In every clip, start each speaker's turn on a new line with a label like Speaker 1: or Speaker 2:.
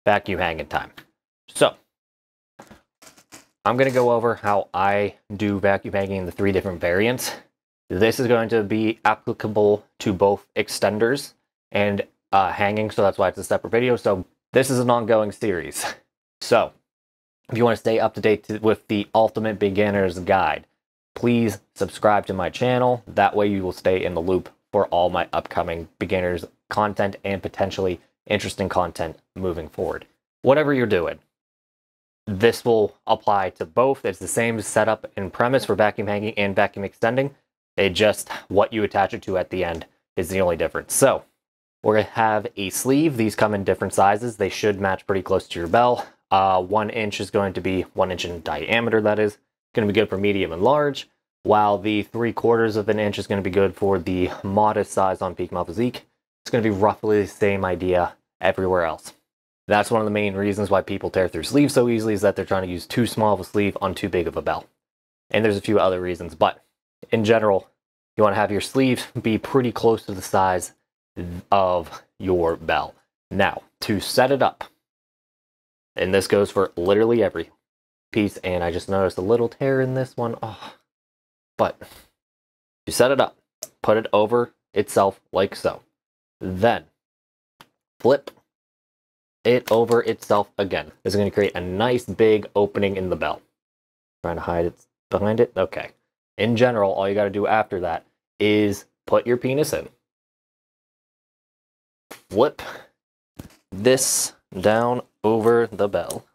Speaker 1: vacuum hanging time. So I'm going to go over how I do vacuum hanging in the 3 different variants. This is going to be applicable to both extenders and hanging, so that's why it's a separate video. So this is an ongoing series. So if you want to stay up to date with the Ultimate Beginner's Guide, please subscribe to my channel. That way you will stay in the loop for all my upcoming beginners content and potentially interesting content moving forward. Whatever you're doing, this will apply to both. It's the same setup and premise for vacuum hanging and vacuum extending. It just, what you attach it to at the end is the only difference. So we're going to have a sleeve. These come in different sizes. They should match pretty close to your bell. 1 inch is going to be 1 inch in diameter, that is. Going to be good for medium and large, while the 3/4 of an inch is going to be good for the modest size on Peak My Physique. It's going to be roughly the same idea everywhere else. That's one of the main reasons why people tear through sleeves so easily, is that they're trying to use too small of a sleeve on too big of a bell. And there's a few other reasons, but in general, you want to have your sleeve be pretty close to the size of your bell. Now, to set it up, and this goes for literally every piece, and I just noticed a little tear in this one. Oh. But you set it up, put it over itself like so. Then flip it over itself again. This is going to create a nice big opening in the bell. Trying to hide it behind it. Okay. In general, all you got to do after that is put your penis in. Flip this down over the bell.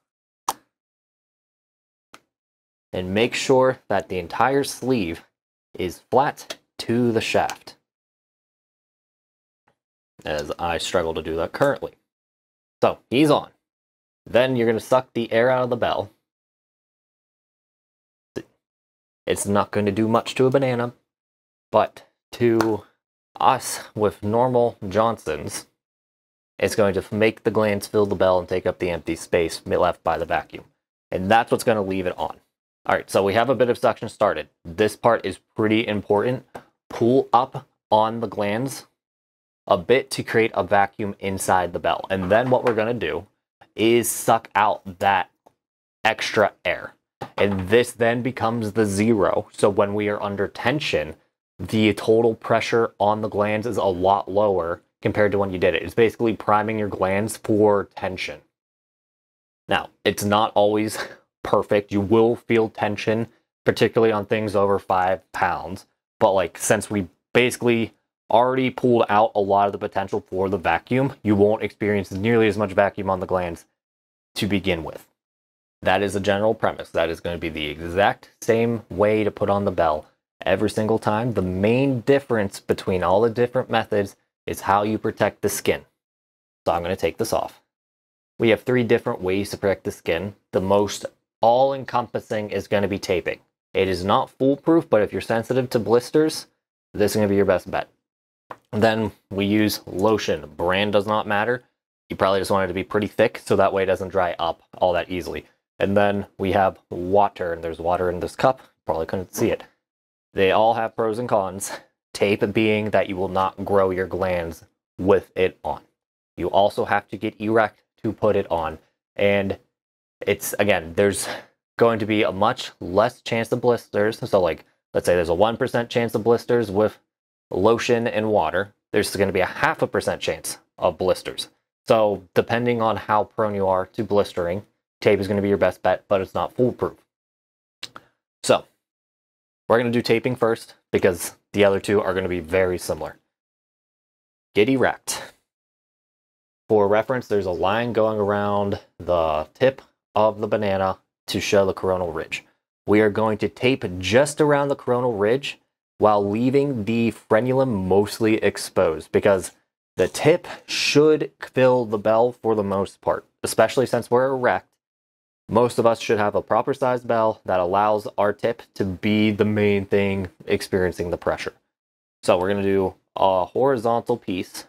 Speaker 1: And make sure that the entire sleeve is flat to the shaft, as I struggle to do that currently. So he's on. Then you're going to suck the air out of the bell. It's not going to do much to a banana, but to us with normal Johnsons, it's going to make the glands fill the bell and take up the empty space left by the vacuum. And that's what's going to leave it on. All right, so we have a bit of suction started. This part is pretty important. Pull up on the glands a bit to create a vacuum inside the bell. And then what we're going to do is suck out that extra air. And this then becomes the 0. So when we are under tension, the total pressure on the glands is a lot lower compared to when you did it. It's basically priming your glands for tension. Now, it's not always perfect. You will feel tension, particularly on things over 5 pounds. But like, since we basically already pulled out a lot of the potential for the vacuum, you won't experience nearly as much vacuum on the glands to begin with. That is a general premise. That is going to be the exact same way to put on the bell every single time. The main difference between all the different methods is how you protect the skin. So I'm going to take this off. We have 3 different ways to protect the skin. The most all-encompassing is going to be taping. It is not foolproof, but if you're sensitive to blisters, this is going to be your best bet. And then we use lotion. Brand does not matter. You probably just want it to be pretty thick, so that way it doesn't dry up all that easily. And then we have water, and there's water in this cup. Probably couldn't see it. They all have pros and cons. Tape being that you will not grow your glands with it on. You also have to get erect to put it on. And it's, again, there's going to be a much less chance of blisters. So like, let's say there's a 1% chance of blisters with lotion and water. There's going to be a 0.5% chance of blisters. So depending on how prone you are to blistering, tape is going to be your best bet, but it's not foolproof. So we're going to do taping first because the other 2 are going to be very similar. Get erect. For reference, there's a line going around the tip of the banana to show the coronal ridge. We are going to tape just around the coronal ridge while leaving the frenulum mostly exposed, because the tip should fill the bell for the most part, especially since we're erect. Most of us should have a proper sized bell that allows our tip to be the main thing experiencing the pressure. So we're going to do a horizontal piece,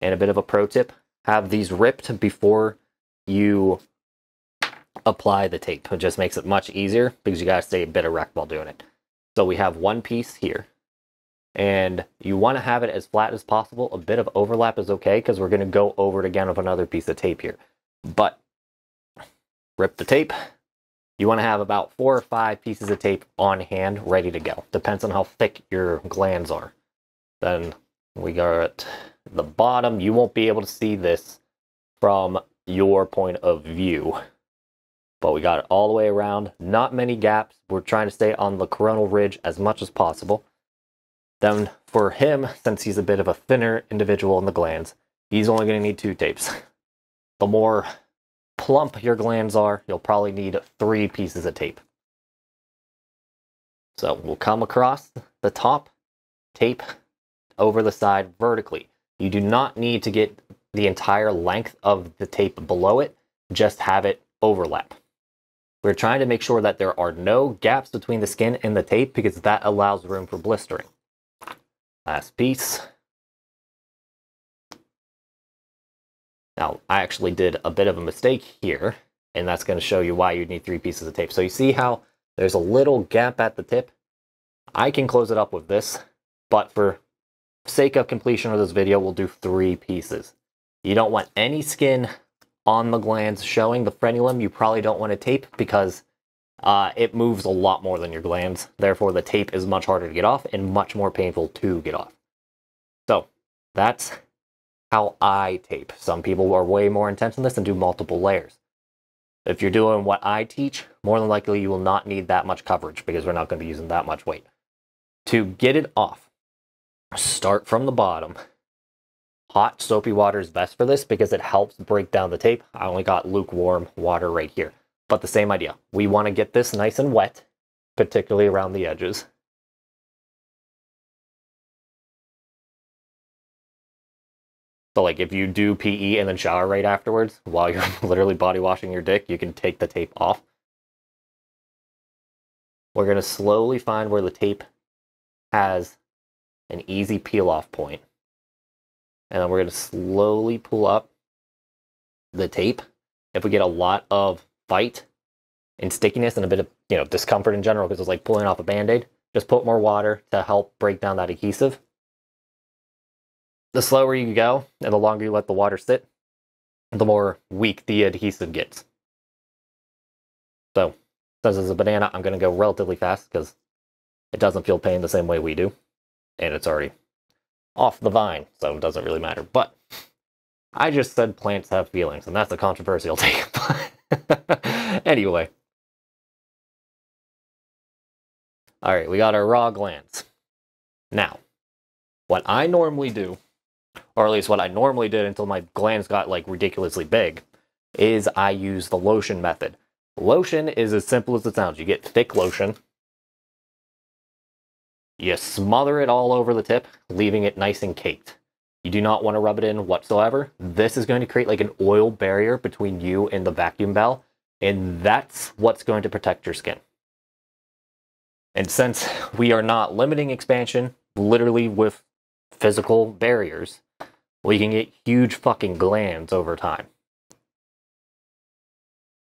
Speaker 1: and a bit of a pro tip: have these ripped before you apply the tape. It just makes it much easier because you got to stay a bit erect while doing it. So we have one piece here, and you want to have it as flat as possible. A bit of overlap is okay because we're going to go over it again with another piece of tape here. But rip the tape. You want to have about 4 or 5 pieces of tape on hand ready to go. Depends on how thick your glands are. Then we got the bottom. You won't be able to see this from your point of view. But we got it all the way around. Not many gaps. We're trying to stay on the coronal ridge as much as possible. Then for him, since he's a bit of a thinner individual in the glands, he's only going to need 2 tapes. The more plump your glands are, you'll probably need 3 pieces of tape. So we'll come across the top, tape over the side vertically. You do not need to get the entire length of the tape below it, just have it overlap. We're trying to make sure that there are no gaps between the skin and the tape because that allows room for blistering. Last piece. Now, I actually did a bit of a mistake here, and that's going to show you why you need 3 pieces of tape. So you see how there's a little gap at the tip? I can close it up with this, but for sake of completion of this video, we'll do 3 pieces. You don't want any skin on the glands showing. The frenulum you probably don't want to tape because it moves a lot more than your glands. Therefore, the tape is much harder to get off and much more painful to get off. So that's how I tape. Some people are way more intense in this and do multiple layers. If you're doing what I teach, more than likely you will not need that much coverage because we're not going to be using that much weight. To get it off, start from the bottom. Hot soapy water is best for this because it helps break down the tape. I only got lukewarm water right here. But the same idea. We want to get this nice and wet, particularly around the edges. So like if you do PE and then shower right afterwards, while you're literally body washing your dick, you can take the tape off. We're going to slowly find where the tape has an easy peel off point. And then we're going to slowly pull up the tape. If we get a lot of bite and stickiness and a bit of discomfort in general because it's like pulling off a Band-Aid, just put more water to help break down that adhesive. The slower you go and the longer you let the water sit, the more weak the adhesive gets. So, since it's a banana, I'm going to go relatively fast because it doesn't feel pain the same way we do. And it's already off the vine, so it doesn't really matter. But I just said plants have feelings, and that's a controversial take. Anyway. Alright, we got our raw glands. Now, what I normally do, or at least what I normally did until my glands got like ridiculously big, is I use the lotion method. Lotion is as simple as it sounds. You get thick lotion. You smother it all over the tip, leaving it nice and caked. You do not want to rub it in whatsoever. This is going to create like an oil barrier between you and the vacuum bell, and that's what's going to protect your skin. And since we are not limiting expansion, literally with physical barriers, we can get huge fucking glands over time.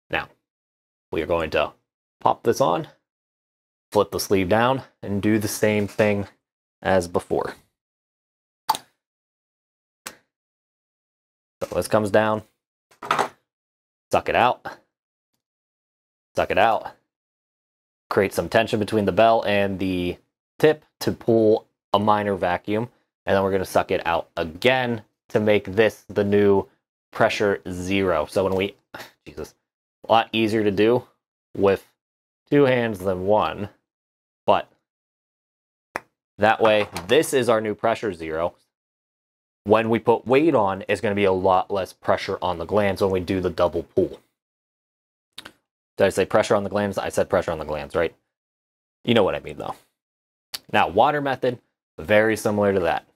Speaker 1: Now, we are going to pop this on, flip the sleeve down, and do the same thing as before. So this comes down, suck it out, create some tension between the bell and the tip to pull a minor vacuum, and then we're going to suck it out again to make this the new pressure 0. So when we, Jesus, a lot easier to do with 2 hands than 1, but that way, this is our new pressure 0. When we put weight on, it's going to be a lot less pressure on the glands when we do the double pull. Did I say pressure on the glands? I said pressure on the glands, right? You know what I mean, though. Now, water method, very similar to that.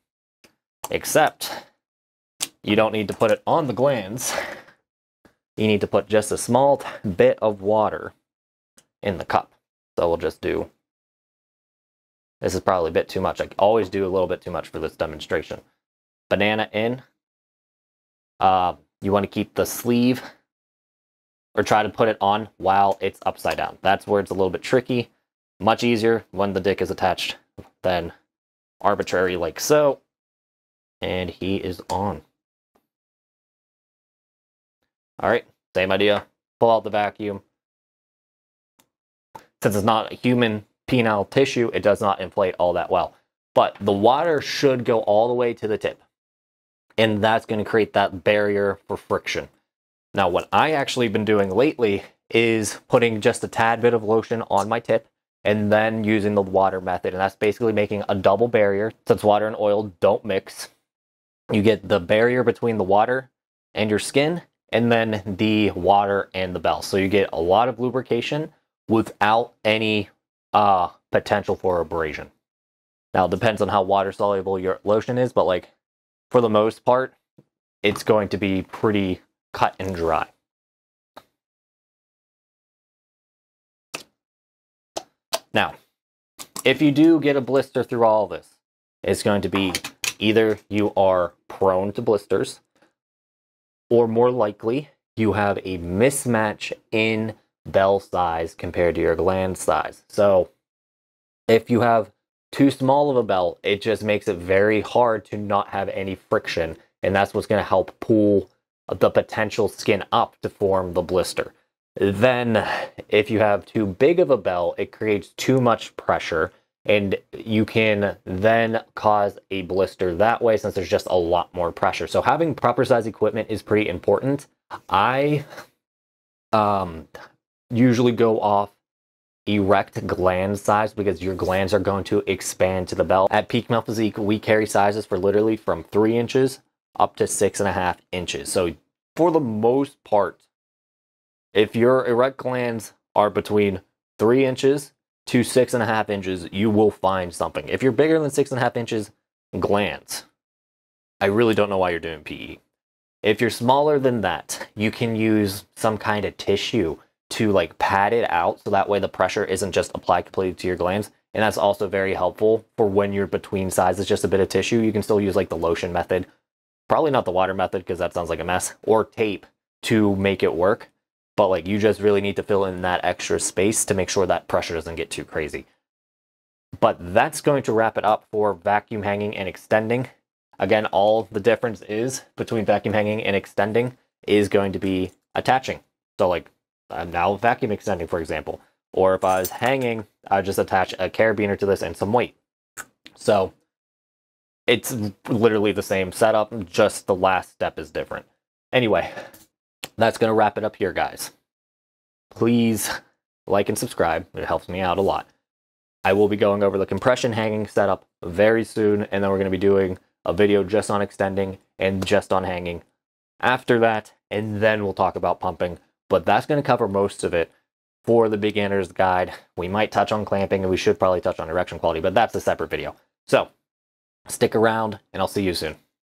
Speaker 1: Except, you don't need to put it on the glands. You need to put just a small bit of water in the cup. So we'll just do... This is probably a bit too much. I always do a little bit too much for this demonstration. Banana in. You want to keep the sleeve, or try to put it on while it's upside down. That's where it's a little bit tricky. Much easier when the dick is attached than arbitrary like so. And he is on. All right, same idea. Pull out the vacuum. Since it's not a human penile tissue, it does not inflate all that well. But the water should go all the way to the tip. And that's going to create that barrier for friction. Now, what I actually been doing lately is putting just a tad bit of lotion on my tip and then using the water method. And that's basically making a double barrier. Since water and oil don't mix, you get the barrier between the water and your skin, and then the water and the bell. So you get a lot of lubrication without any potential for abrasion. Now, it depends on how water soluble your lotion is, but like for the most part, it's going to be pretty cut and dry. Now, if you do get a blister through all of this, it's going to be either you are prone to blisters, or more likely you have a mismatch in bell size compared to your gland size. So if you have too small of a bell, it just makes it very hard to not have any friction, and that's what's going to help pull the potential skin up to form the blister. Then if you have too big of a bell, it creates too much pressure, and you can then cause a blister that way, since there's just a lot more pressure. So having proper size equipment is pretty important. I usually go off erect gland size because your glands are going to expand to the bell. At Peak Male Physique, we carry sizes for literally from 3 inches up to 6.5 inches. So for the most part, if your erect glands are between 3 inches to 6.5 inches, you will find something. If you're bigger than 6.5 inches glands, I really don't know why you're doing PE. If you're smaller than that, you can use some kind of tissue to like pad it out, so that way the pressure isn't just applied completely to your glands. And that's also very helpful for when you're between sizes, just a bit of tissue. You can still use like the lotion method, probably not the water method because that sounds like a mess, or tape to make it work. But like you just really need to fill in that extra space to make sure that pressure doesn't get too crazy. But that's going to wrap it up for vacuum hanging and extending. Again, all the difference is between vacuum hanging and extending is going to be attaching. So like I'm now vacuum extending, for example. Or if I was hanging, I would just attach a carabiner to this and some weight. So it's literally the same setup, just the last step is different. Anyway, that's going to wrap it up here, guys. Please like and subscribe. It helps me out a lot. I will be going over the compression hanging setup very soon, and then we're going to be doing a video just on extending and just on hanging after that, and then we'll talk about pumping. But that's going to cover most of it for the beginner's guide. We might touch on clamping, and we should probably touch on erection quality, but that's a separate video. So stick around, and I'll see you soon.